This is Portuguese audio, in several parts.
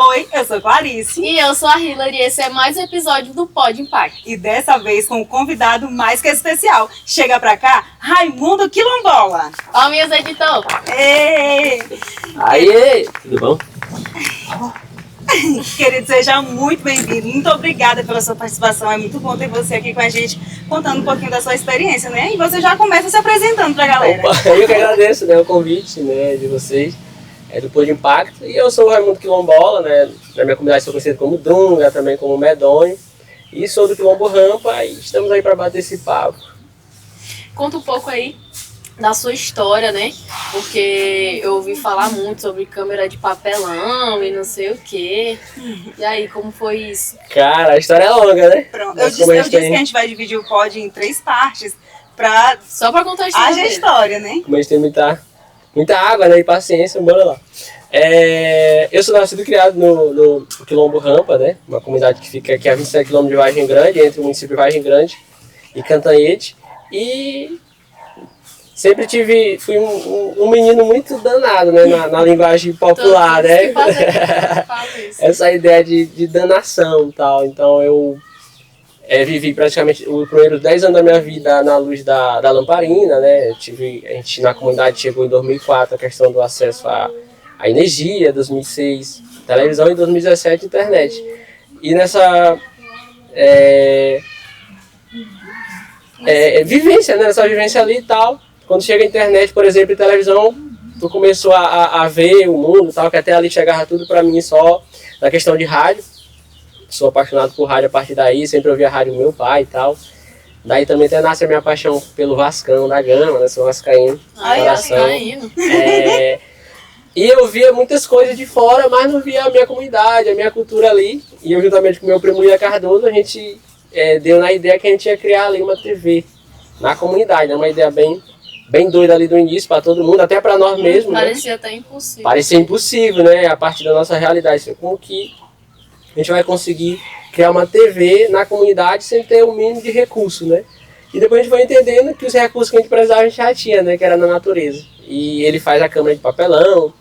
Oi, eu sou Clarice. E eu sou a Hilary e esse é mais um episódio do Pod Impact. E dessa vez com um convidado mais que especial. Chega pra cá, Raimundo Quilombola. Ó, minhas editor. Ei! Aê! Tudo bom? Querido, seja muito bem-vindo. Muito obrigada pela sua participação. É muito bom ter você aqui com a gente, contando um pouquinho da sua experiência, né? E você já começa se apresentando pra galera. Opa, eu que agradeço, né, o convite, né, de vocês, do Pod Impact. E eu sou o Raimundo Quilombola, né? Na minha comunidade sou conhecido como Dunga, também como Medonho. E sou do Quilombo Rampa e estamos aí para bater esse papo. Conta um pouco aí da sua história, né? Porque eu ouvi falar muito sobre câmera de papelão e não sei o quê. E aí, como foi isso? Cara, a história é longa, né? Pronto, eu disse que a gente vai dividir o pod em 3 partes só pra contar a história. Haja história, né? Como a gente tem muita água, né, e paciência, bora lá. Eu sou nascido e criado no Quilombo Rampa, né? Uma comunidade que fica aqui a 27 km de Vargem Grande, entre o município de Vargem Grande e Cantanhede. E sempre fui um menino muito danado, né, na linguagem popular, né? Essa ideia de danação e tal. Então eu vivi praticamente os primeiros 10 anos da minha vida na luz da lamparina, né? A gente na comunidade chegou em 2004 a questão do acesso à energia, 2006 televisão e 2017 internet. E nessa vivência, né? Nessa vivência ali e tal, quando chega a internet, por exemplo, e televisão, tu começou a ver o mundo e tal, que até ali chegava tudo pra mim só na questão de rádio. Sou apaixonado por rádio a partir daí, sempre ouvia a rádio do meu pai e tal. Daí também até nasce a minha paixão pelo Vascão da Gama, né? Sou vascaíno. Ai, vascaíno. E eu via muitas coisas de fora, mas não via a minha comunidade, a minha cultura ali. E eu, juntamente com meu primo Ia Cardoso, a gente deu na ideia que a gente ia criar ali uma TV na comunidade, né? Uma ideia bem doida ali do início para todo mundo, até para nós mesmos. Parecia, né? Até impossível. Parecia impossível, né? A partir da nossa realidade. Como que a gente vai conseguir criar uma TV na comunidade sem ter o mínimo de recurso, né? E depois a gente foi entendendo que os recursos que a gente precisava a gente já tinha, né? Que era na natureza. E ele faz a câmera de papelão,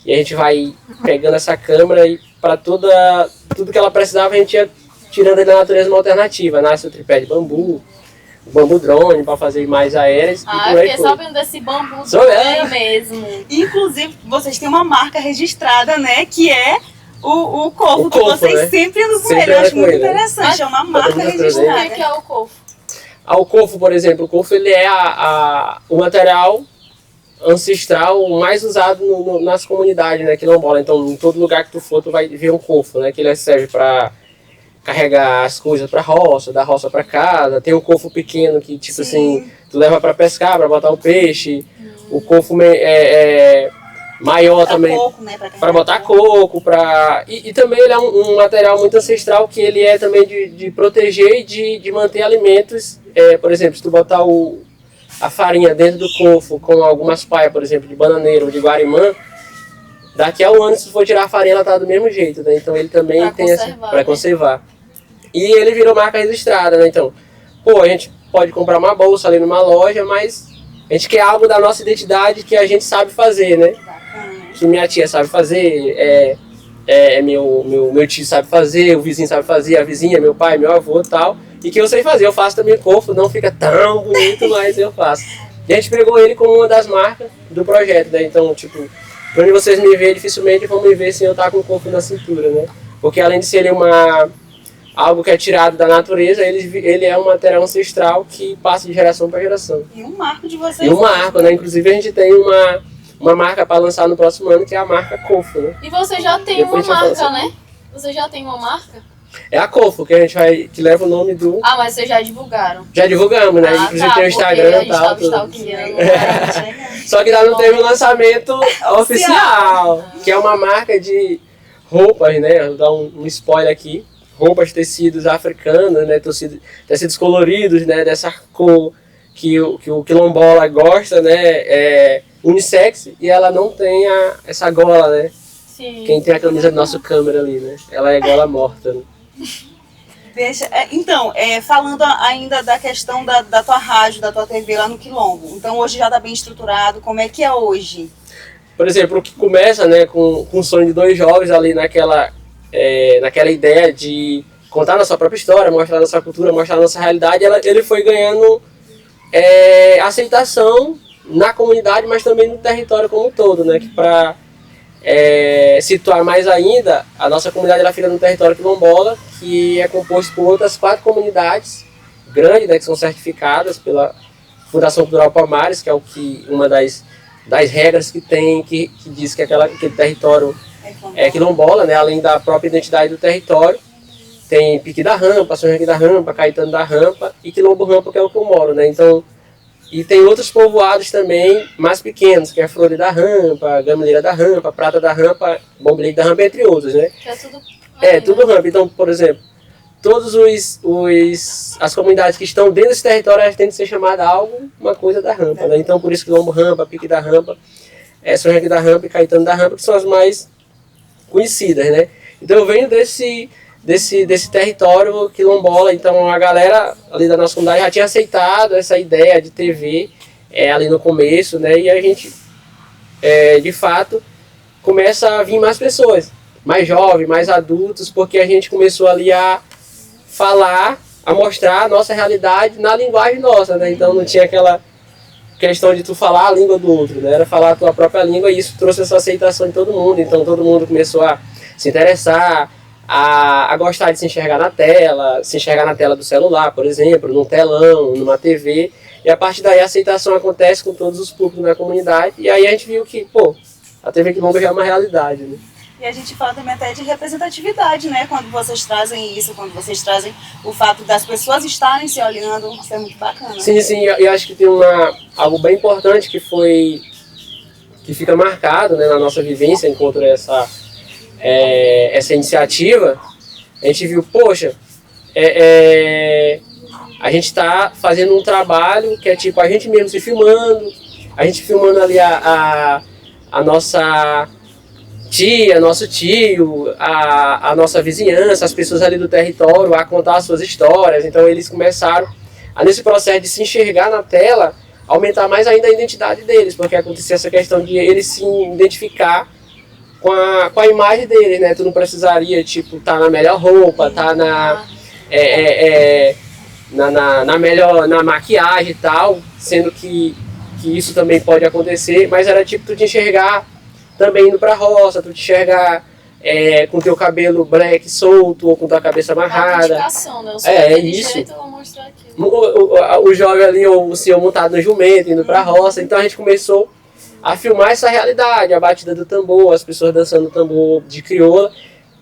e a gente vai pegando essa câmera e para tudo que ela precisava a gente ia tirando da natureza uma alternativa. Nasce o tripé de bambu, o bambu drone para fazer imagens aéreas. Eu fiquei sabendo desse bambu drone mesmo. Inclusive, vocês têm uma marca registrada, né? Que é o Cofo, que vocês, né? Sempre andam com ele. Eu acho muito interessante, é uma marca registrada. O que é o Cofo? O Cofo, por exemplo, o Cofo ele é o material ancestral mais usado nas comunidades, né, quilombola. Então, em todo lugar que tu for, tu vai ver um Cofo, né? Que ele serve para carregar as coisas para roça, da roça para casa. Tem o Cofo pequeno que, tipo assim, tu leva para pescar, para botar o peixe. O Cofo maior também, né, para botar coco, e também ele é um material muito ancestral que ele é também de proteger e de manter alimentos. Por exemplo, se tu botar a farinha dentro do cofo com algumas paias, por exemplo, de bananeira ou de guarimã, daqui a um ano, se tu for tirar a farinha, ela tá do mesmo jeito, né? Então ele também tem para conservar. E ele virou marca registrada, né? Então, a gente pode comprar uma bolsa ali numa loja, mas a gente quer algo da nossa identidade que a gente sabe fazer, né? Que minha tia sabe fazer, meu tio sabe fazer, o vizinho sabe fazer, a vizinha, meu pai, meu avô e tal. E que eu sei fazer, eu faço também Cofo, não fica tão bonito, mas eu faço. E a gente pegou ele como uma das marcas do projeto, né? Então, tipo, quando vocês me verem, dificilmente vão me ver sem eu estar com o Cofo na cintura, né? Porque além de ser algo que é tirado da natureza, ele é um material ancestral que passa de geração para geração. E um marco de vocês. E um marco, né? Inclusive a gente tem uma marca para lançar no próximo ano, que é a marca Cofo, né? E você já tem uma marca, né? Você já tem uma marca? É a Cofo, que a gente que leva o nome do... mas vocês já divulgaram? Já divulgamos, né? Inclusive tem o Instagram e tal. Só que ainda não teve o lançamento oficial, que é uma marca de roupas, né? Vou dar um spoiler aqui. Roupas, tecidos africanos, né? Tecidos coloridos, né? Dessa cor que o quilombola gosta, né? Unissex, e ela não tem essa gola, né? Sim. Quem tem a camisa do nosso câmera ali, né? Ela é gola morta, né? Então, falando ainda da questão da tua rádio, da tua TV lá no Quilombo. Então hoje já está bem estruturado, como é que é hoje? Por exemplo, o que começa, né, com o sonho de 2 jovens ali naquela naquela ideia de contar a nossa própria história, mostrar a nossa cultura, mostrar a nossa realidade, ele foi ganhando aceitação na comunidade, mas também no território como um todo, né? Que para situar mais ainda, a nossa comunidade ela fica no território quilombola, que é composto por outras 4 comunidades grandes, né, que são certificadas pela Fundação Cultural Palmares, que é uma das regras que tem, que diz que aquele território é quilombola, né, além da própria identidade do território. Tem Pique da Rampa, São Joaquim da Rampa, Caetano da Rampa e Quilombo Rampa, que é o que eu moro, né? Então, e tem outros povoados também mais pequenos, que é Flores da Rampa, Gamileira da Rampa, Prata da Rampa, Bombilheiro da Rampa, entre outros, né? Que é tudo... tudo rampa. Então, por exemplo, todas as comunidades que estão dentro desse território, elas têm que ser chamadas uma coisa da rampa, né? Então, por isso Quilombo Rampa, Pique da Rampa, São Joaquim da Rampa e Caetano da Rampa, que são as mais conhecidas, né? Então, eu venho desse território quilombola, então a galera ali da nossa comunidade já tinha aceitado essa ideia de TV ali no começo, né? E a gente, de fato, começa a vir mais pessoas, mais jovens, mais adultos, porque a gente começou ali a falar, a mostrar a nossa realidade na linguagem nossa, né? Então não tinha aquela questão de tu falar a língua do outro, né? Era falar a tua própria língua, e isso trouxe essa aceitação de todo mundo. Então todo mundo começou a se interessar, a gostar de se enxergar na tela do celular, por exemplo, num telão, numa TV, e a partir daí a aceitação acontece com todos os públicos na comunidade, e aí a gente viu que, a TV Quilombo já é uma realidade, né? E a gente fala também até de representatividade, né? Quando vocês trazem isso, quando vocês trazem o fato das pessoas estarem se olhando, isso é muito bacana. Sim, eu acho que tem algo bem importante que fica marcado, né, na nossa vivência enquanto essa iniciativa. A gente viu, a gente está fazendo um trabalho que é tipo a gente mesmo se filmando, a gente filmando ali a nossa tia, nosso tio, a nossa vizinhança, as pessoas ali do território a contar as suas histórias. Então eles começaram nesse processo de se enxergar na tela, aumentar mais ainda a identidade deles, porque acontecia essa questão de eles se identificar com a imagem deles, né? Tu não precisaria, tipo, tá na melhor roupa, tá na maquiagem e tal, sendo que isso também pode acontecer, mas era tipo tu te enxergar também indo pra roça, tu te enxergar com teu cabelo black solto ou com tua cabeça amarrada. Né? Isso. Jeito, eu vou mostrar aqui. O jovem ali, ou o senhor montado no jumento, indo pra roça. Então a gente começou a filmar essa realidade, a batida do tambor, as pessoas dançando tambor de crioula.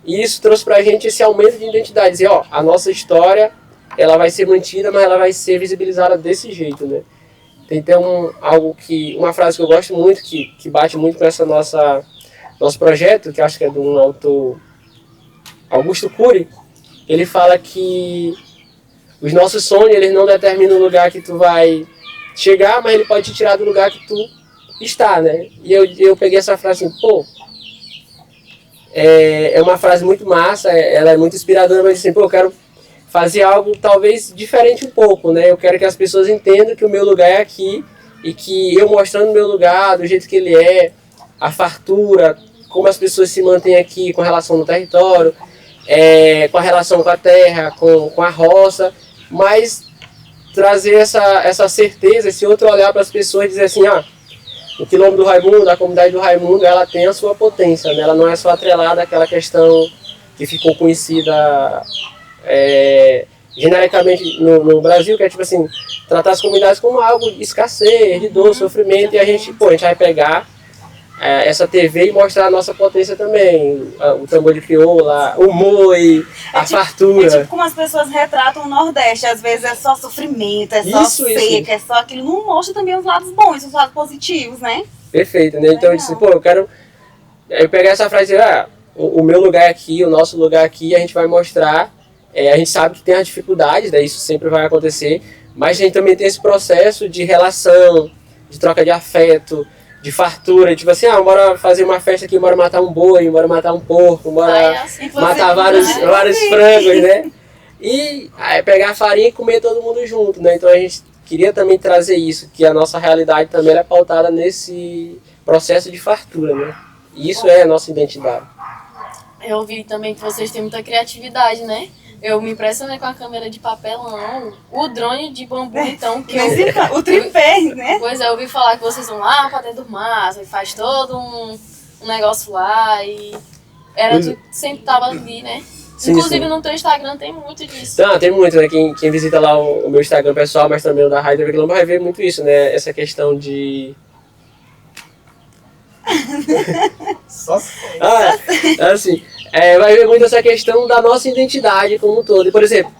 E isso trouxe pra gente esse aumento de identidade. Dizer, a nossa história, ela vai ser mantida, mas ela vai ser visibilizada desse jeito, né? Tem uma frase que eu gosto muito, que bate muito com essa nosso projeto, que acho que é de um autor, Augusto Cury. Ele fala que os nossos sonhos, eles não determinam o lugar que tu vai chegar, mas ele pode te tirar do lugar que tu está, né? E eu peguei essa frase assim, é uma frase muito massa, ela é muito inspiradora, mas assim, eu quero fazer algo talvez diferente um pouco, né? Eu quero que as pessoas entendam que o meu lugar é aqui, e que eu mostrando o meu lugar, do jeito que ele é, a fartura, como as pessoas se mantêm aqui com relação no território, com a relação com a terra, com a roça, mas trazer essa certeza, esse outro olhar para as pessoas e dizer assim, o Quilombo do Raimundo, a comunidade do Raimundo, ela tem a sua potência, né? Ela não é só atrelada àquela questão que ficou conhecida genericamente no Brasil, que é tipo assim, tratar as comunidades como algo de escassez, de dor, sofrimento, e a gente vai pegar essa TV e mostrar a nossa potência também, o tambor de crioula, o moi, a fartura. É tipo como as pessoas retratam o Nordeste, às vezes é só sofrimento, é só seca, é só aquilo, não mostra também os lados bons, os lados positivos, né? Perfeito, né? Então eu disse, eu quero pegar essa frase e dizer, o meu lugar aqui, o nosso lugar aqui, a gente vai mostrar. A gente sabe que tem as dificuldades, né? Isso sempre vai acontecer, mas a gente também tem esse processo de relação, de troca de afeto, de fartura, tipo assim, bora fazer uma festa aqui, bora matar um boi, bora matar um porco, bora matar vários frangos, né? E pegar a farinha e comer todo mundo junto, né? Então a gente queria também trazer isso, que a nossa realidade também é pautada nesse processo de fartura, né? E isso é a nossa identidade. Eu vi também que vocês têm muita criatividade, né? Eu me impressionei com a câmera de papelão, o drone de bambu, então, que Mas então, o tripé, né? Pois é, eu ouvi falar que vocês vão lá pra dentro do mar, você faz todo um negócio lá e tu sempre tava ali, né? Sim, Inclusive sim. no teu Instagram tem muito disso. Então, tem muito, né? Quem visita lá o meu Instagram pessoal, mas também o da Rádio TV Quilombo, vai ver muito isso, né? Essa questão de... Só sei. Assim, vai ver muito essa questão da nossa identidade como um todo. E, por exemplo,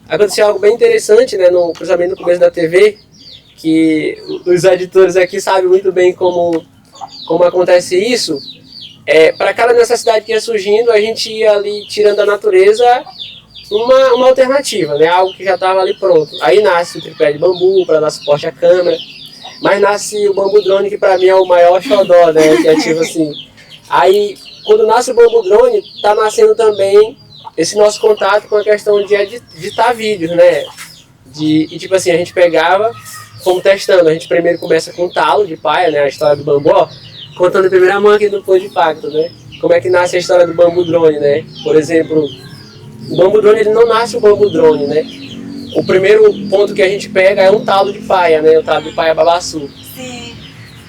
aconteceu algo bem interessante, né? Principalmente no começo da TV, que os editores aqui sabem muito bem como acontece isso. Para cada necessidade que ia surgindo, a gente ia ali tirando da natureza uma alternativa, né? Algo que já estava ali pronto. Aí nasce o tripé de bambu para dar suporte à câmera, mas nasce o bambu drone, que para mim é o maior xodó, né? Que é tipo assim. Aí, quando nasce o bambu drone, tá nascendo também esse nosso contato com a questão de editar vídeos, né? E tipo assim, a gente pegava, fomos testando. A gente primeiro começa com o talo de paia, né? A história do bambu, ó, contando em primeira mão aqui no Plano de Impacto, né? Como é que nasce a história do bambu drone, né? Por exemplo, o bambu drone, ele não nasce o bambu drone, né? O primeiro ponto que a gente pega é um talo de paia, né? O talo de paia babaçu. Sim.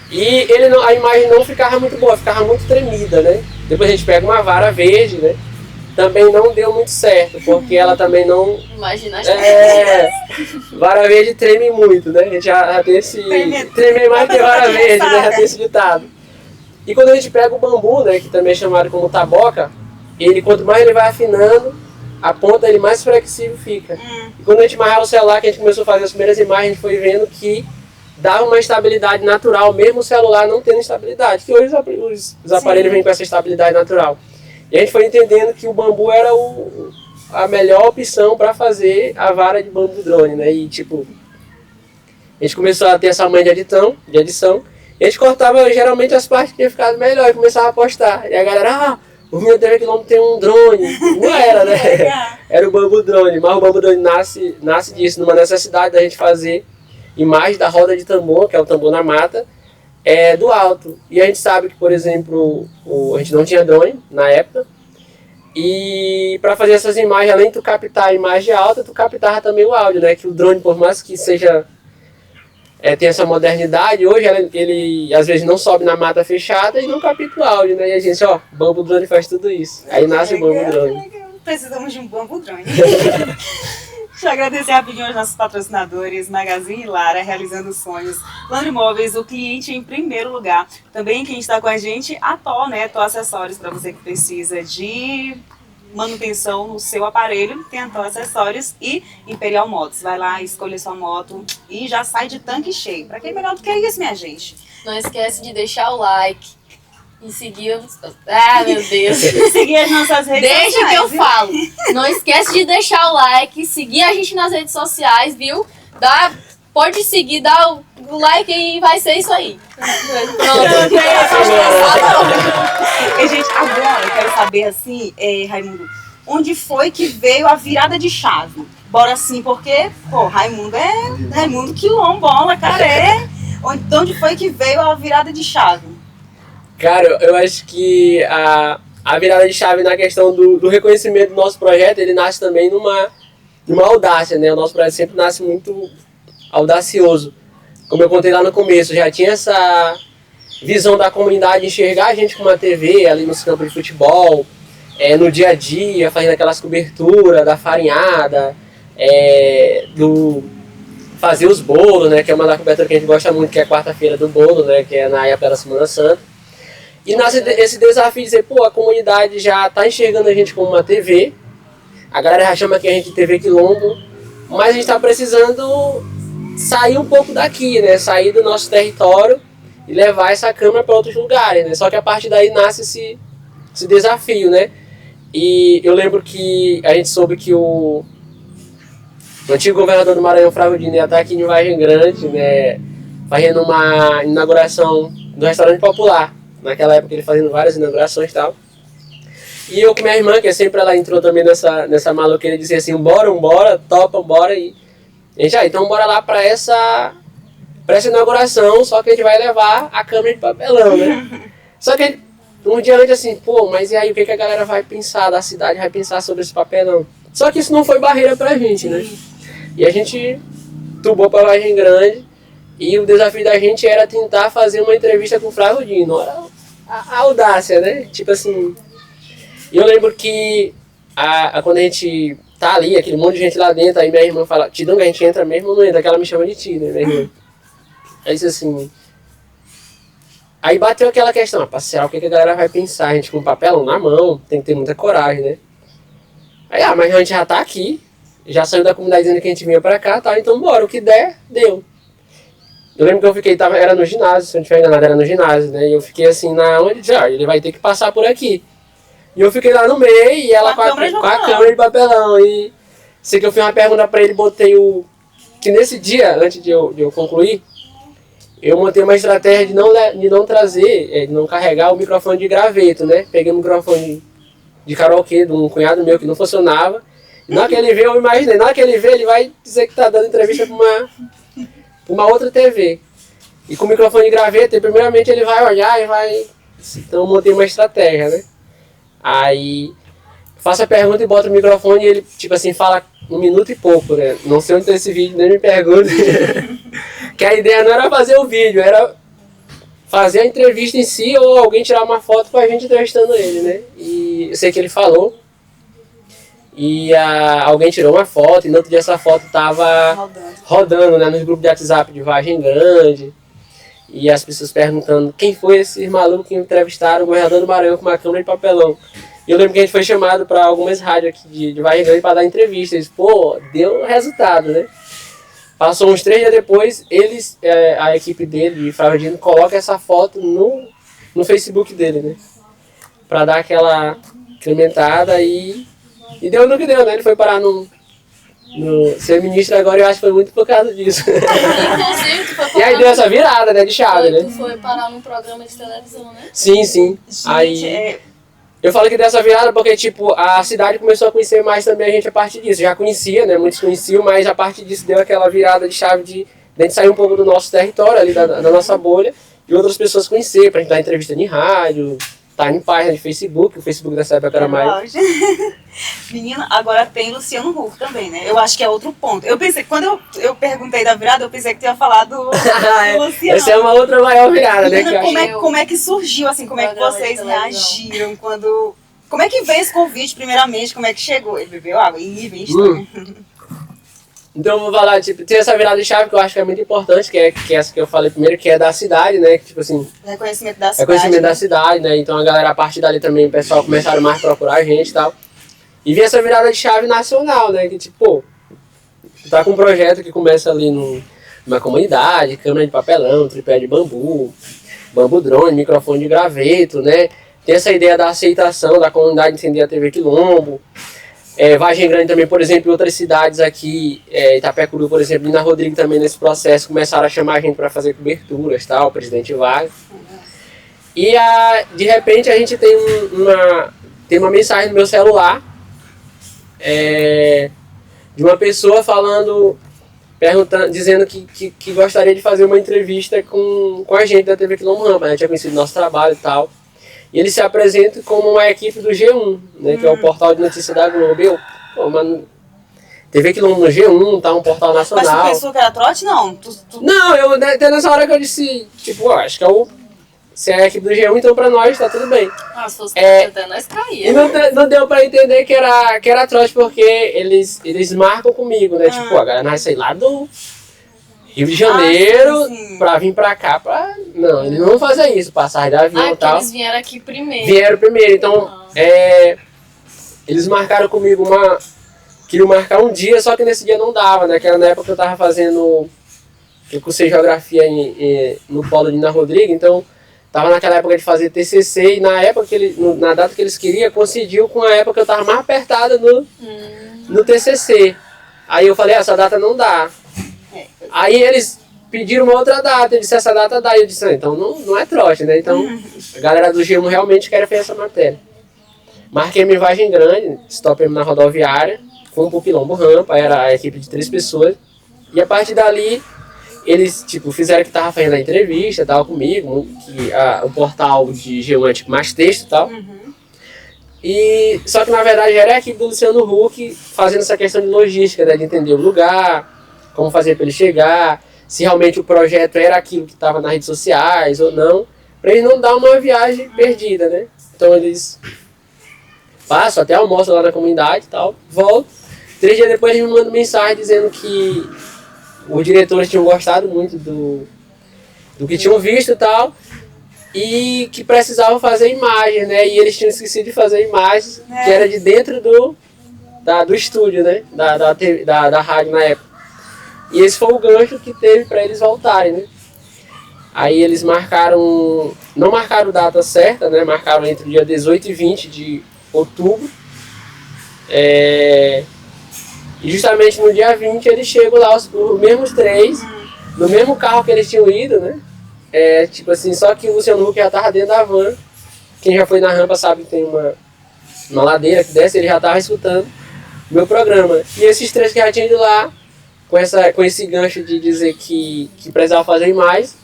E a imagem não ficava muito boa, ficava muito tremida, né? Depois a gente pega uma vara verde, né? Também não deu muito certo, porque ela também não... Imagina as vara verde treme muito, né? A gente já tem esse... Treme mais que vara verde, né? Já tem esse ditado. E quando a gente pega o bambu, né? Que também é chamado como taboca, quanto mais ele vai afinando, a ponta ele mais flexível fica. E quando a gente amarrava o celular, que a gente começou a fazer as primeiras imagens, a gente foi vendo que dava uma estabilidade natural, mesmo o celular não tendo estabilidade, que hoje os aparelhos vêm com essa estabilidade natural. E a gente foi entendendo que o bambu era a melhor opção para fazer a vara de bambu drone, né? E tipo, a gente começou a ter essa manha de edição, e a gente cortava geralmente as partes que tinham ficado melhor e começava a postar. E a galera, o meu TV Quilombo tem um drone. Não era, né? Era o bambu drone, mas o bambu drone nasce disso, numa necessidade da gente fazer imagem da roda de tambor, que é o tambor na mata, do alto. E a gente sabe que, por exemplo, a gente não tinha drone na época, e para fazer essas imagens, além de tu captar a imagem alta, tu captava também o áudio, né? Que o drone, por mais que seja tem essa modernidade, hoje ele às vezes não sobe na mata fechada e não capta o áudio, né? E a gente, o bambu drone faz tudo isso. Aí nasce o bambu drone. Precisamos de um bambu drone. Deixa eu agradecer rapidinho aos nossos patrocinadores, Magazine Lara, realizando sonhos, Plano Imóveis, o cliente em primeiro lugar. Também quem está com a gente, a TO, né? TO Acessórios, para você que precisa de manutenção no seu aparelho, tem a TO Acessórios e Imperial Motos. Vai lá, escolhe sua moto e já sai de tanque cheio. Para quem é melhor do que isso, minha gente? Não esquece de deixar o like e seguir... Ah, meu Deus. Seguir as nossas redes sociais. Deixa que eu viu? falo. Não esquece de deixar o like, seguir a gente nas redes sociais, viu? Pode seguir, dá o like e vai ser isso aí. Pronto. E, gente, agora eu quero saber, assim, Raimundo, onde foi que veio a virada de chave? Bora assim, porque, Raimundo é Raimundo Quilombola, cara, Onde foi que veio a virada de chave? Cara, eu acho que a virada de chave na questão do reconhecimento do nosso projeto, ele nasce também numa audácia, né? O nosso projeto sempre nasce muito audacioso. Como eu contei lá no começo, já tinha essa visão da comunidade enxergar a gente com uma TV ali nos campos de futebol, no dia a dia, fazendo aquelas coberturas da farinhada, fazer os bolos, né? Que é uma da cobertura que a gente gosta muito, que é a quarta-feira do bolo, né? Que é na época da Semana Santa. E nasce esse desafio de dizer, a comunidade já está enxergando a gente como uma TV, a galera já chama aqui a gente de TV Quilombo, mas a gente está precisando sair um pouco daqui, né? Sair do nosso território e levar essa câmera para outros lugares, né? Só que a partir daí nasce esse desafio, né? E eu lembro que a gente soube que o antigo governador do Maranhão, Flávio Dino, ia estar aqui em Vargem Grande, né? Fazendo uma inauguração do restaurante popular. Naquela época ele fazendo várias inaugurações e tal. E eu com minha irmã, que sempre ela entrou também nessa maluqueira, dizia assim, bora, topa, bora. E a gente, então bora lá para essa inauguração, só que a gente vai levar a câmera de papelão, né? Só que um dia antes assim, pô, mas e aí o que a galera vai pensar da cidade, vai pensar sobre esse papelão? Só que isso não foi barreira pra gente, né? E a gente tubou pra Vargem Grande e o desafio da gente era tentar fazer uma entrevista com o Flávio Dino. Olha a audácia, né? Tipo assim, eu lembro que quando a gente tá ali, aquele monte de gente lá dentro, aí minha irmã fala, Tidão, a gente entra mesmo ou não entra? Que ela me chama de Ti, né, minha irmã? Aí disse assim... Aí bateu aquela questão, será o que a galera vai pensar? A gente com o papelão na mão, tem que ter muita coragem, né? Aí, mas a gente já tá aqui, já saiu da comunidade dizendo que a gente vinha pra cá, tá? Então bora, o que der, deu. Eu lembro que eu fiquei, era no ginásio, se eu não tiver enganado, era no ginásio, né? E eu fiquei assim, onde ele vai ter que passar por aqui. E eu fiquei lá no meio, e ela com a câmera de papelão. E sei que eu fiz uma pergunta pra ele, botei que nesse dia, antes de eu concluir, eu montei uma estratégia de não trazer, de não carregar o microfone de graveto, né? Peguei um microfone de karaokê de um cunhado meu que não funcionava. E na hora que ele vê, eu imaginei, na hora que ele vê, ele vai dizer que tá dando entrevista pra uma outra TV. E com o microfone de graveto, primeiramente ele vai olhar e vai... Então eu montei uma estratégia, né? Aí faço a pergunta e boto o microfone e ele, tipo assim, fala 1 minuto e pouco, né? Não sei onde tem esse vídeo, nem me pergunte. Que a ideia não era fazer o vídeo, era fazer a entrevista em si ou alguém tirar uma foto com a gente entrevistando ele, né? E eu sei que ele falou. E alguém tirou uma foto e no outro dia essa foto tava rodando, né, nos grupos de WhatsApp de Vargem Grande. E as pessoas perguntando quem foi esse maluco que entrevistaram o governador do Maranhão com uma câmera de papelão. E eu lembro que a gente foi chamado para algumas rádios aqui de Vargem Grande para dar entrevistas. Pô, deu resultado, né? Passou uns 3 dias depois, a equipe dele, de Flávio Dino, coloca essa foto no Facebook dele, né? Pra dar aquela incrementada e deu no que deu, né? Ele foi parar no ser ministro agora, eu acho que foi muito por causa disso. Inclusive, tu foi parar. E aí deu essa virada, né, de chave, né? Tu foi parar num programa de televisão, né? Sim, sim. Gente, Aí eu falo que dessa virada porque, tipo, a cidade começou a conhecer mais também a gente a partir disso. Já conhecia, né? Muitos conheciam, mas a partir disso deu aquela virada de chave de gente sair um pouco do nosso território, ali da nossa bolha, e outras pessoas conhecer, pra gente dar entrevista em rádio, tá em página de Facebook, o Facebook dessa época era mais... Menina, agora tem Luciano Huck também, né? Eu acho que é outro ponto. Eu pensei, quando eu perguntei da virada, eu pensei que tu ia falar do Luciano. Essa é uma outra maior virada, né? Como é que surgiu, assim, como é que vocês reagiram quando... Como é que veio esse convite, primeiramente, como é que chegou? Ele bebeu água? Ih, vem estranho. Então eu vou falar, tipo, tem essa virada de chave que eu acho que é muito importante, que é essa que eu falei primeiro, que é da cidade, né? Que, tipo assim... Reconhecimento da cidade. Reconhecimento da cidade, né? Então a galera, a partir dali também, o pessoal começaram mais a procurar a gente e tal. E vi essa virada de chave nacional, né? Que tipo, pô, tu tá com um projeto que começa ali numa comunidade, câmera de papelão, tripé de bambu drone, microfone de graveto, né? Tem essa ideia da aceitação da comunidade entender a TV Quilombo. Vargem Grande também, por exemplo, em outras cidades aqui, Itapecuru, por exemplo, Nina Rodrigo também nesse processo, começaram a chamar a gente para fazer coberturas, tal, o presidente Vargas. E de repente a gente tem uma mensagem no meu celular de uma pessoa perguntando, dizendo que gostaria de fazer uma entrevista com a gente da TV Quilombo Rampa, né? Tinha conhecido nosso trabalho e tal. E ele se apresenta como uma equipe do G1, né, que é o portal de notícias da Globo. TV Quilombo no G1, tá um portal nacional. Mas tu pensou que era trote? Não. Não, até nessa hora que eu disse, tipo, acho que se é a equipe do G1, então pra nós tá tudo bem. Se fosse até nós caía. E não deu pra entender que era trote, porque eles marcam comigo, né? Tipo, a galera nasce lá do Rio de Janeiro, sim. Pra vir pra cá, Não, eles não vão fazer isso, passagem de avião e tal. Eles vieram aqui primeiro. Vieram primeiro, então eles marcaram comigo queriam marcar um dia, só que nesse dia não dava, né? Que era na época que eu tava fazendo, eu cursei geografia no polo de Nina Rodrigo, então tava naquela época de fazer TCC e na data que eles queriam, coincidiu com a época que eu tava mais apertada no TCC. Aí eu falei, essa data não dá. Aí eles pediram uma outra data, eu disse, essa data dá. E eu disse, então não é trote, né? Então a galera do G1 realmente quer fazer essa matéria. Marquei em Vargem Grande, stopei na rodoviária, fomos pro Quilombo Rampa, era a equipe de 3 pessoas. E a partir dali, eles, tipo, fizeram que tava fazendo a entrevista, tal, comigo, que o portal de G1 é, tipo, mais texto e tal. E, só que, na verdade, era a equipe do Luciano Huck fazendo essa questão de logística, né, de entender o lugar, como fazer para ele chegar, se realmente o projeto era aquilo que estava nas redes sociais ou não, para ele não dar uma viagem perdida, né. Então, eles passam, até almoçam lá na comunidade e tal, voltam. 3 dias depois, eles me mandam mensagem dizendo que os diretores tinham gostado muito do que tinham visto e tal, e que precisavam fazer imagens, né? E eles tinham esquecido de fazer imagens que era de dentro do estúdio, né? Da rádio na época. E esse foi o gancho que teve para eles voltarem, né? Aí eles marcaram, não marcaram data certa, né? Marcaram entre o dia 18 e 20 de outubro. E justamente no dia 20 eles chegam lá, os mesmos 3, no mesmo carro que eles tinham ido, né? Tipo assim, só que o Luciano Huck já tava dentro da van. Quem já foi na rampa sabe que tem uma ladeira que desce, ele já tava escutando o meu programa. E esses 3 que já tinham ido lá, com esse gancho de dizer que precisava fazer mais,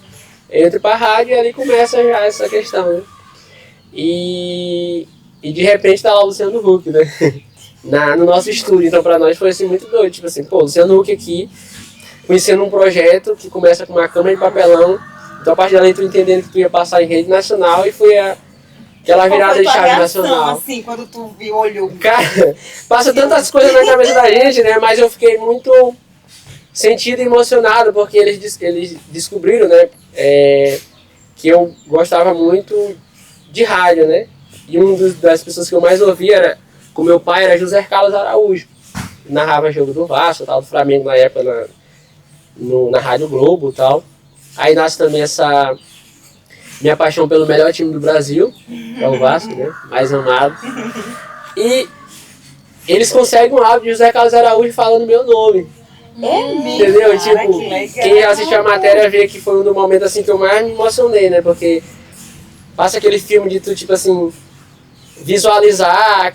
entro pra rádio e ali começa já essa questão, né? E de repente tá lá o Luciano Huck, né? No nosso estúdio. Então pra nós foi assim muito doido, tipo assim, pô, Luciano Huck aqui, conhecendo um projeto que começa com uma câmera de papelão. Então a partir dali tu entendendo que tu ia passar em rede nacional, e foi aquela virada de chave nacional. Assim, quando tu viu, olhou. Cara, passa tantas coisas na cabeça da gente, né? Mas eu fiquei muito sentido e emocionado, porque eles descobriram, né? Que eu gostava muito de rádio, né? E das pessoas que eu mais ouvia com meu pai era José Carlos Araújo. Narrava jogo do Vasco, tal, do Flamengo na época na Rádio Globo e tal. Aí nasce também essa minha paixão pelo melhor time do Brasil, que é o Vasco, né? Mais amado. E eles conseguem um áudio de José Carlos Araújo falando meu nome. Entendeu? Cara, tipo, quem assistiu a matéria vê que foi um dos momentos assim que eu mais me emocionei, né? Porque passa aquele filme de tu, tipo assim, visualizar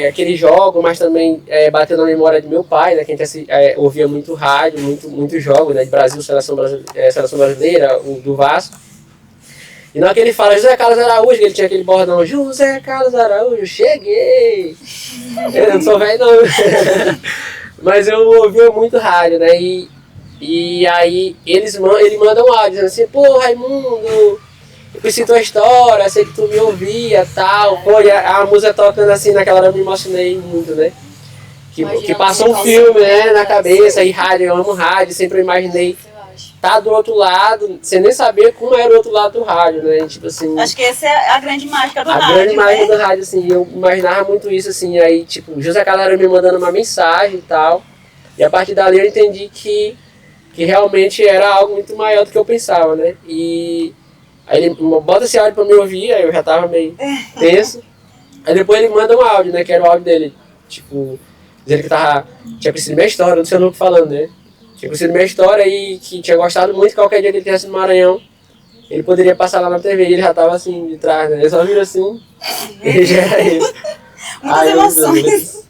aquele jogo, mas também bater na memória de meu pai, né? Que a gente ouvia muito rádio, muito jogo, né? De Brasil, seleção brasileira, o do Vasco. E na hora que ele fala José Carlos Araújo, ele tinha aquele bordão, José Carlos Araújo, cheguei! Eu não sou velho não. Mas eu ouvia muito rádio, né? E aí ele manda um áudio dizendo assim, pô, Raimundo, eu conheci tua história, sei que tu me ouvia e tal. Pô, e a música tocando assim, naquela hora eu me emocionei muito, né? Que passou um filme, né, na cabeça, e rádio, eu amo rádio, sempre eu imaginei tá do outro lado, sem nem saber como era o outro lado do rádio, né? Tipo assim... Acho que essa é a grande mágica do rádio, A grande mágica do rádio, assim, eu imaginava muito isso, assim, aí, tipo, José Carlos me mandando uma mensagem e tal, e a partir dali eu entendi que realmente era algo muito maior do que eu pensava, né? E aí ele bota esse áudio pra me ouvir, aí eu já tava meio tenso, aí depois ele manda um áudio, né, que era o áudio dele, tipo, dizendo que tinha conhecido minha história, o Luciano Huck falando, né? Tinha conhecido minha história e que tinha gostado muito, qualquer dia que ele tivesse no Maranhão, ele poderia passar lá na TV, e ele já tava assim, de trás, né? Ele só vira assim, e já era ele. Muitas emoções.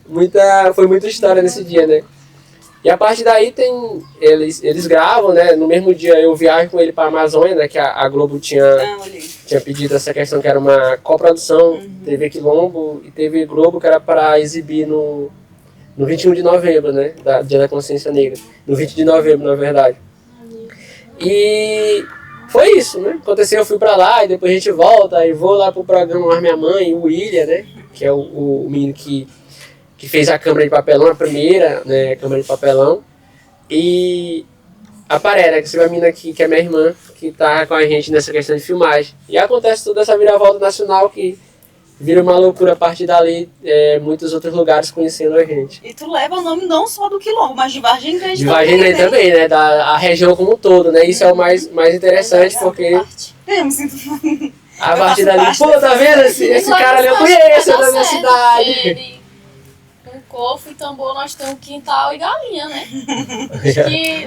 Foi muita história nesse dia, né? E a partir daí eles gravam, né? No mesmo dia eu viajo com ele para a Amazônia, né? Que a Globo tinha pedido essa questão que era uma coprodução, TV Quilombo e TV Globo, que era para exibir no 21 de novembro, né? Dia da Consciência Negra. No 20 de novembro, na verdade. E foi isso, né? Aconteceu, eu fui pra lá e depois a gente volta e vou lá pro programa Mas Minha Mãe, o William, né? Que é o menino que fez a câmera de papelão, a primeira, né? Câmera de papelão. E a Parera, que é a menina aqui, que é minha irmã, que tá com a gente nessa questão de filmagem. E acontece toda essa viravolta nacional que vira uma loucura a partir dali, muitos outros lugares conhecendo a gente. E tu leva o nome não só do Quilombo, mas de Vargem Grande de Vargem Grande também, né? A região como um todo, né? Isso é o mais interessante, porque eu me sinto... a partir dali, pô, tá vendo? Esse cara ali eu conheço, é da minha cidade. Com cofre e tambor, nós temos quintal e galinha, né?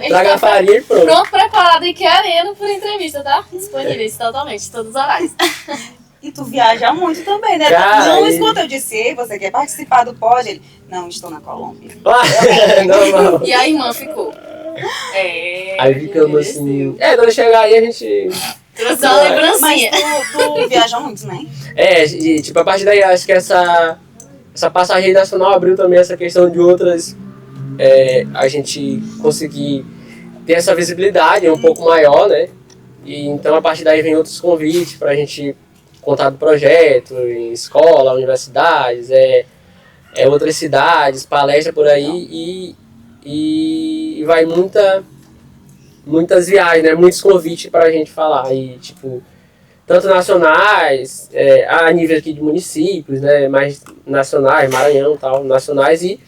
Traga farinha e pronto. Pronto, preparado e querendo por entrevista, tá? Disponíveis totalmente, todos os horários. E tu viaja muito também, né? Cara, não escuta, eu disse, ei, você quer participar do pod? Ele, não, estou na Colômbia. Não. E a irmã ficou. Aí ficamos assim... quando chegar aí a gente... Trouxe uma lembrancinha. Mas tu viaja muito, né? E, tipo, a partir daí acho que essa passagem nacional abriu também essa questão de outras... a gente conseguir ter essa visibilidade um pouco maior, né? E então a partir daí vem outros convites pra gente contar do projeto, em escola, universidades, outras cidades, palestra por aí e vai muitas viagens, né? Muitos convites pra gente falar. E, tipo, tanto nacionais, a nível aqui de municípios, né? Mais nacionais, Maranhão e tal, nacionais, e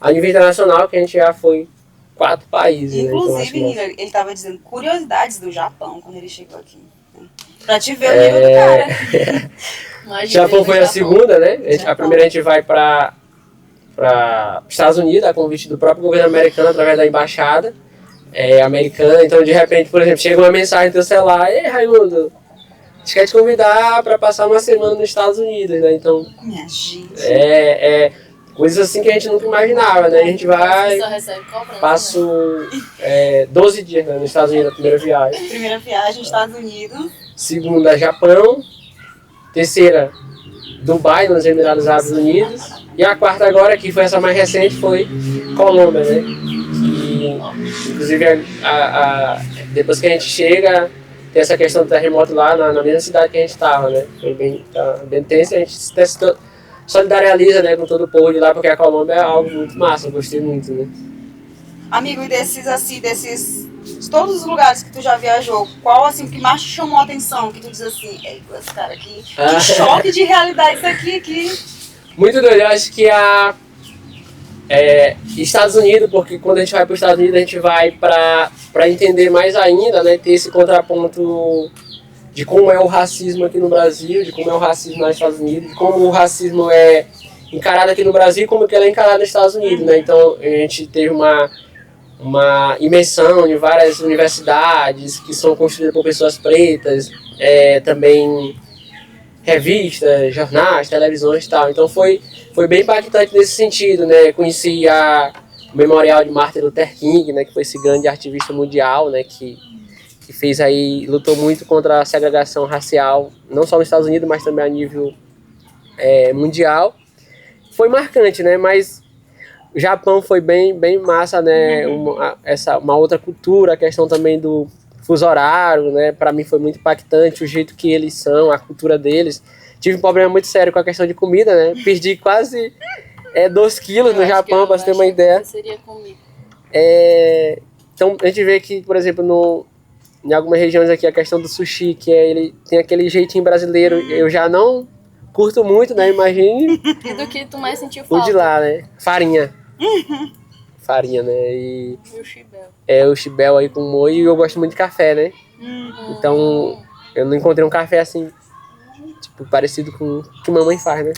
a nível internacional que a gente já foi 4 países. Inclusive, né? Então, ele estava dizendo curiosidades do Japão quando ele chegou aqui. Né? Pra te ver o nível do cara. O Japão foi a segunda, né? A primeira a gente vai para Estados Unidos, a convite do próprio governo americano, através da embaixada americana. Então, de repente, por exemplo, chega uma mensagem no teu celular: Ei, Raimundo, a gente quer te convidar para passar uma semana nos Estados Unidos, né? Então, Minha gente. coisas assim que a gente nunca imaginava, né? A gente vai, Só recebe cobrança, passo 12 dias, né, nos Estados Unidos, na primeira viagem. Primeira viagem, Estados Unidos. Segunda, Japão. Terceira, Dubai, nos Emirados Árabes Unidos. E a quarta agora, que foi essa mais recente, foi Colômbia, né? Que, inclusive, depois que a gente chega, tem essa questão do terremoto lá na mesma cidade que a gente estava, né? Foi bem tenso, a gente se solidariza, né, com todo o povo de lá, porque a Colômbia é algo muito massa, eu gostei muito, né? Amigo, e de todos os lugares que tu já viajou, qual assim que mais te chamou a atenção? Que tu diz assim, esse cara aqui, que choque de realidade isso aqui. Muito doido, eu acho que Estados Unidos, porque quando a gente vai para os Estados Unidos a gente vai para entender mais ainda, né, ter esse contraponto de como é o racismo aqui no Brasil, de como é o racismo nos Estados Unidos, de como o racismo é encarado aqui no Brasil e como que ele é encarado nos Estados Unidos, né? Então a gente teve uma imersão em várias universidades que são construídas por pessoas pretas, também revistas, jornais, televisões e tal. Então foi bem impactante nesse sentido, né? Conheci o Memorial de Martin Luther King, né? Que foi esse grande ativista mundial, né? Que fez aí, lutou muito contra a segregação racial, não só nos Estados Unidos, mas também a nível mundial. Foi marcante, né? Mas o Japão foi bem massa, né? Uma outra cultura, a questão também do fuso horário, né? Para mim foi muito impactante o jeito que eles são, a cultura deles. Tive um problema muito sério com a questão de comida, né? Perdi quase 2 quilos no Japão, para você ter uma ideia. Seria comigo. Então a gente vê que, por exemplo, em algumas regiões aqui, a questão do sushi, que ele tem aquele jeitinho brasileiro, eu já não curto muito, né? Imagine E do que tu mais sentiu o falta? de lá, né? Farinha. Farinha, né? E E o chibel. o chibel aí com moe, e eu gosto muito de café, né? Então, eu não encontrei um café assim, tipo, parecido com o que mamãe faz, né?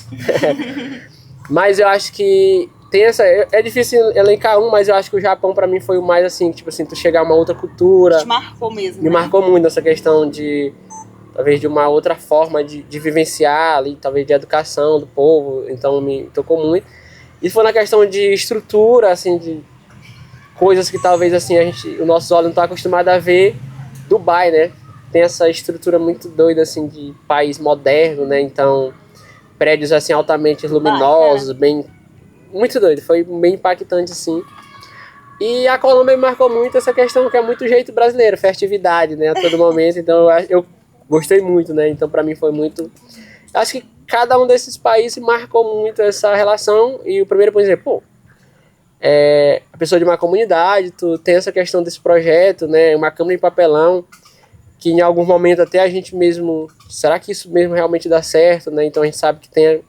Mas eu acho que tem essa... É difícil elencar mas eu acho que o Japão pra mim foi o mais assim, tipo assim, tu chegar a uma outra cultura. Te marcou mesmo, Me né? marcou muito essa questão de, talvez, de uma outra forma de vivenciar ali, talvez de educação do povo, então me tocou muito. E foi na questão de estrutura, assim, de coisas que talvez, assim, o nosso olho não está acostumado a ver. Dubai, né? Tem essa estrutura muito doida, assim, de país moderno, né? Então, prédios, assim, altamente luminosos, muito doido. Foi bem impactante, assim. E a Colômbia me marcou muito essa questão que é muito jeito brasileiro, festividade, né? A todo momento. Então, eu gostei muito, né? Então, pra mim foi muito... Acho que cada um desses países marcou muito essa relação. E o primeiro, por exemplo, a pessoa de uma comunidade, tu tem essa questão desse projeto, né? Uma câmara de papelão, que em algum momento até a gente mesmo... Será que isso mesmo realmente dá certo, né? Então a gente sabe que tem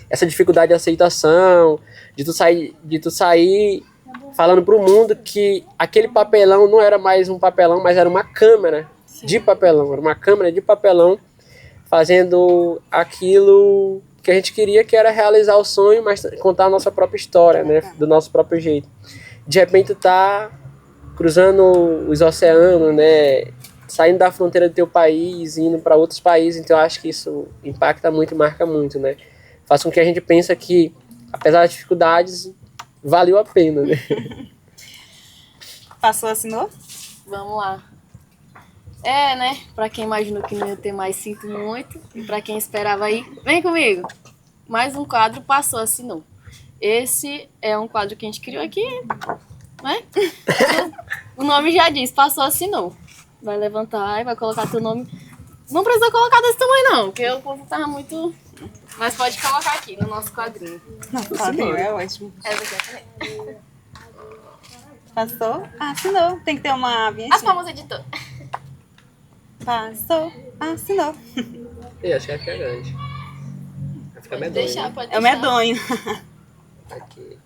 essa dificuldade de aceitação, de tu sair falando pro mundo que aquele papelão não era mais um papelão, mas era uma câmara de papelão. Era uma câmara de papelão fazendo aquilo que a gente queria, que era realizar o sonho, mas contar a nossa própria história, né? Do nosso próprio jeito. De repente tá cruzando os oceanos, né? Saindo da fronteira do teu país, indo para outros países. Então eu acho que isso impacta muito e marca muito, né? Faz com que a gente pense que, apesar das dificuldades, valeu a pena, né? Passou, assinou? Vamos lá. É, né? Pra quem imaginou que não ia ter mais, sinto muito. E pra quem esperava aí, vem comigo. Mais um quadro passou, assinou. Esse é um quadro que a gente criou aqui, né? O nome já diz, passou, assinou. Vai levantar e vai colocar teu nome. Não precisa colocar desse tamanho não, porque o povo tava muito... Mas pode colocar aqui no nosso quadrinho. Quadrinho é ótimo. Essa aqui é também. Passou, assinou. Tem que ter uma As vinheta. palmas editor. Passou, assinou. Eu acho que vai ficar grande. Vai ficar medonho. Deixar, pode É o deixar. medonho. Aqui.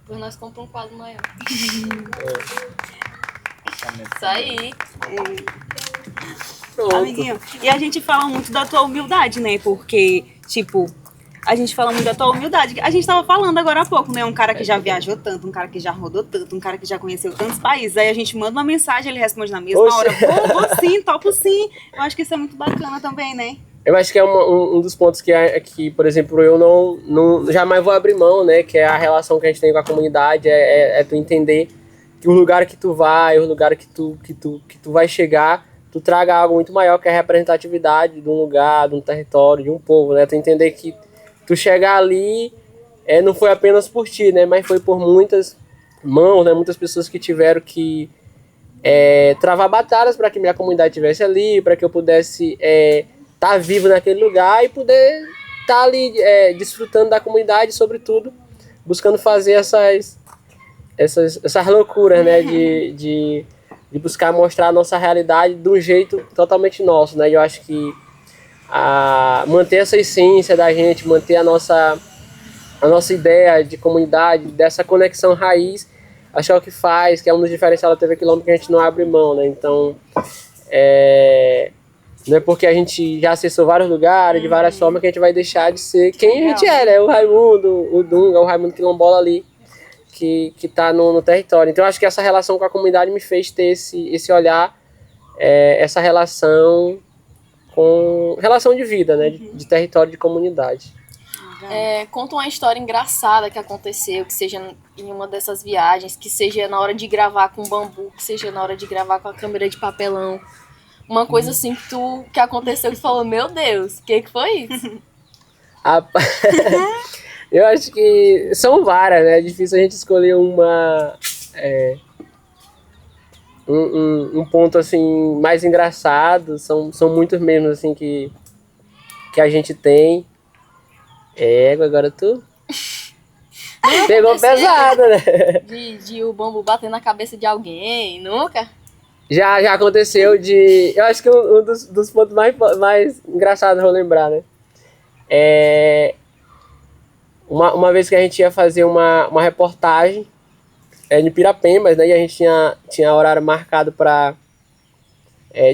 Depois nós compramos um quadro maior. É. Isso aí. Pronto. Amiguinho, e a gente fala muito da tua humildade, né? Porque, tipo, a gente fala muito da tua humildade. A gente tava falando agora há pouco, né? Um cara que já viajou tanto, um cara que já rodou tanto, um cara que já conheceu tantos países. Aí a gente manda uma mensagem, ele responde na mesma Oxe. hora. Vou sim, topo sim. Eu acho que isso é muito bacana também, né? Eu acho que é um dos pontos que, por exemplo, eu não jamais vou abrir mão, né? Que é a relação que a gente tem com a comunidade, é tu entender que o lugar que tu vai, o lugar que tu vai chegar, tu traga algo muito maior que a representatividade de um lugar, de um território, de um povo, né? Tu entender que tu chegar ali não foi apenas por ti, né? Mas foi por muitas mãos, né? Muitas pessoas que tiveram que travar batalhas para que minha comunidade estivesse ali, para que eu pudesse estar vivo naquele lugar e poder estar ali desfrutando da comunidade, sobretudo buscando fazer essas loucuras, né, de buscar mostrar a nossa realidade de um jeito totalmente nosso, né? E eu acho que manter essa essência da gente, manter a nossa ideia de comunidade, dessa conexão raiz, acho que é o que faz, que é um dos diferenciais da TV Quilombo, que a gente não abre mão, né? Então, não é porque a gente já acessou vários lugares, de várias formas, que a gente vai deixar de ser quem a gente é, né? O Raimundo, o Dunga, o Raimundo Quilombola ali, que tá no território. Então, acho que essa relação com a comunidade me fez ter esse olhar, essa relação de vida, né? De território, de comunidade. Conta uma história engraçada que aconteceu, que seja em uma dessas viagens, que seja na hora de gravar com bambu, que seja na hora de gravar com a câmera de papelão. Uma coisa assim que aconteceu que tu falou, meu Deus, o que foi isso? Eu acho que são várias, né? É difícil a gente escolher um ponto assim mais engraçado. São muitos mesmo assim que a gente tem. Agora tu pegou pesado, né? De o bambu bater na cabeça de alguém, nunca? Já aconteceu eu acho que um dos pontos mais engraçados, vou lembrar, né? Uma vez que a gente ia fazer uma reportagem em Pirapembas, né? E a gente tinha horário marcado para...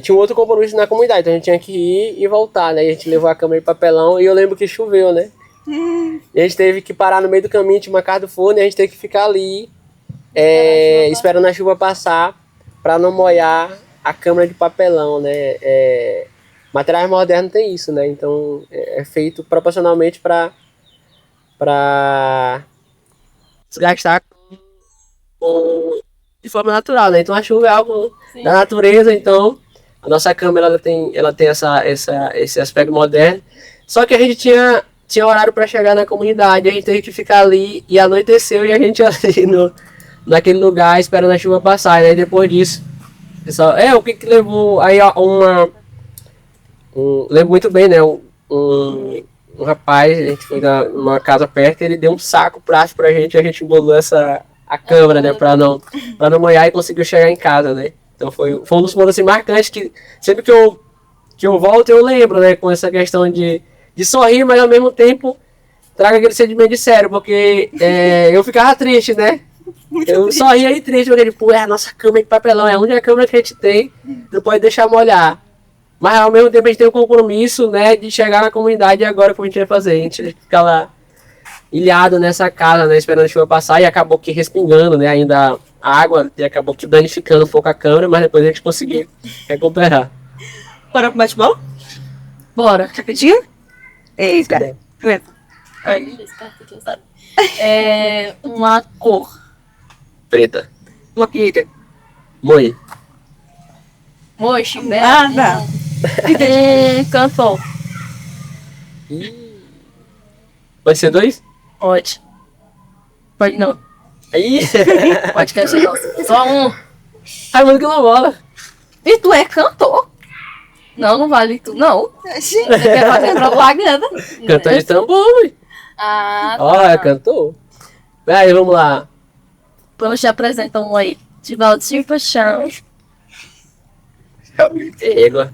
tinha um outro compromisso na comunidade, então a gente tinha que ir e voltar, né? E a gente levou a câmera de papelão e eu lembro que choveu, né? E a gente teve que parar no meio do caminho, tinha uma casa do forno, e a gente teve que ficar ali esperando a chuva passar para não molhar a câmera de papelão, né? Materiais modernos tem isso, né? Então é feito proporcionalmente para gastar de forma natural, né? Então a chuva é algo da natureza, então a nossa câmera ela tem esse aspecto moderno. Só que a gente tinha horário para chegar na comunidade, a gente teve que ficar ali e anoiteceu e a gente ali naquele lugar esperando a chuva passar, né? E depois disso, pessoal, o que levou aí lembro muito bem, né? Um rapaz, a gente foi numa casa perto, ele deu um saco plástico pra gente, a gente embolou a câmera, né? Pra não molhar e conseguiu chegar em casa, né? Então foi um dos pontos assim, marcantes que sempre que eu volto eu lembro, né? Com essa questão de sorrir, mas ao mesmo tempo traga aquele sentimento de sério, porque eu ficava triste, né? Eu sorria e triste, porque tipo, a nossa câmera de papelão é a única câmera que a gente tem, não pode deixar molhar. Mas ao mesmo tempo a gente tem o compromisso, né, de chegar na comunidade e agora como a gente vai fazer? A gente fica lá ilhado nessa casa, né, esperando a chuva passar e acabou que respingando, né, ainda a água e acabou que danificando um pouco a câmera, mas depois a gente conseguiu recuperar. Bora pro bate-bola? Bora. Rapidinho? Eita. Uma cor. Preta. Uma pica. Moi. Mochi, né? Nada. Cantor. Pode ser 2? Pode. Pode não. Aí. Pode ser não. Só um. Raimundo Quilombola. E tu é cantor? Não, não vale tu, não. Você quer fazer propaganda? Cantor de tambor, ui. Ah, Ó, é cantor. Aí, vamos lá. Vamos te apresentar um aí. De Valdir Paixão. Égua.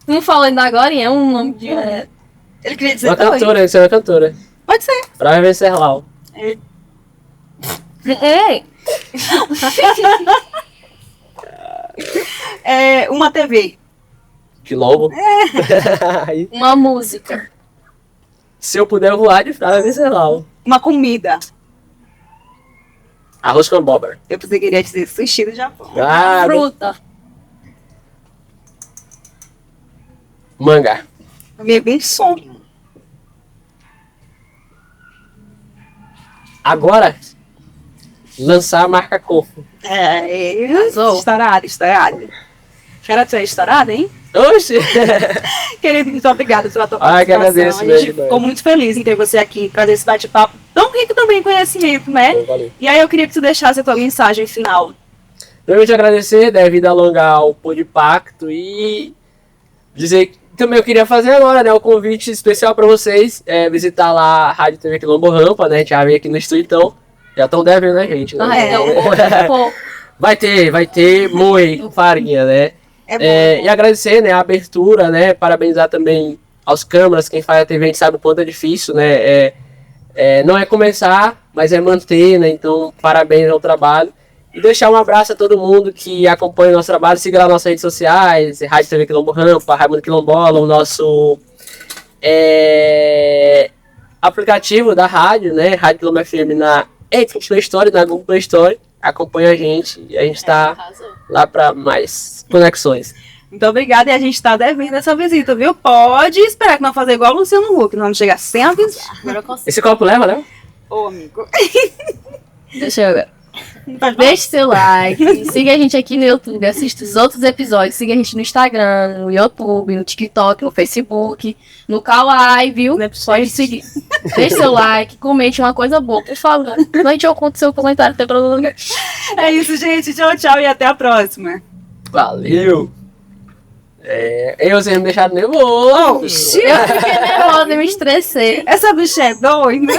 Não falo ainda agora, é um nome de... Ele queria dizer Uma dois. cantora, você é uma cantora. Pode ser. Pra Venceslau. Ei, Uma TV. Quilombo. Aí, uma música. se eu puder voar de Flávia Venceslau. Uma comida. Arroz com abóbora. Eu pensei que ele ia dizer sushi do Japão. Ah, Fruta. mangá. Eu me bem sonho. Agora, lançar a marca Corpo. Arrasou. Estourado. Quero ser estourado, hein? Oxi! Querido, muito obrigada pela tua Ai, que participação. agradeço, A gente mesmo, ficou muito feliz em ter você aqui, trazer esse bate-papo tão rico também em conhecimento, né? Valeu. E aí eu queria que tu deixasse a tua mensagem final. Primeiramente agradecer, devido alongar o Podpacto e dizer que também eu queria fazer agora, né, um convite especial para vocês, visitar lá a Rádio TV Quilombo Rampa, né, a gente já veio aqui no estúdio, então já estão devendo, né, gente? Né? Ah, pô. Vai ter moi com farinha, né? É bom. E agradecer, né, a abertura, né, parabenizar também aos câmeras, quem faz a TV a gente sabe o quanto é difícil, né, não é começar, mas é manter, né, então parabéns ao trabalho. E deixar um abraço a todo mundo que acompanha o nosso trabalho, siga lá nas nossas redes sociais, Rádio TV Quilombo Rampa, Raimundo Quilombola, o nosso aplicativo da rádio, né, Rádio Quilombo FM na Play Store, na Google Play Store, acompanha a gente e a gente está Arrasou. lá para mais conexões. Muito obrigada e a gente tá devendo essa visita, viu? Pode esperar que não fazer igual o Luciano Huck, não chegar sem avisar. Agora eu consigo. Esse copo leva, né? Ô, amigo. Deixa eu ver. Deixe seu like, siga a gente aqui no YouTube, assista os outros episódios, siga a gente no Instagram, no YouTube, no TikTok, no Facebook, no Kawaii, viu? Pode seguir. Deixe seu like, comente uma coisa boa, por favor. Não a gente conta seu comentário, não tem problema. É isso, gente. Tchau, tchau e até a próxima. Valeu! Vocês me deixaram nervoso! Eu fiquei nervosa, eu me estressei. Essa bicha é doida.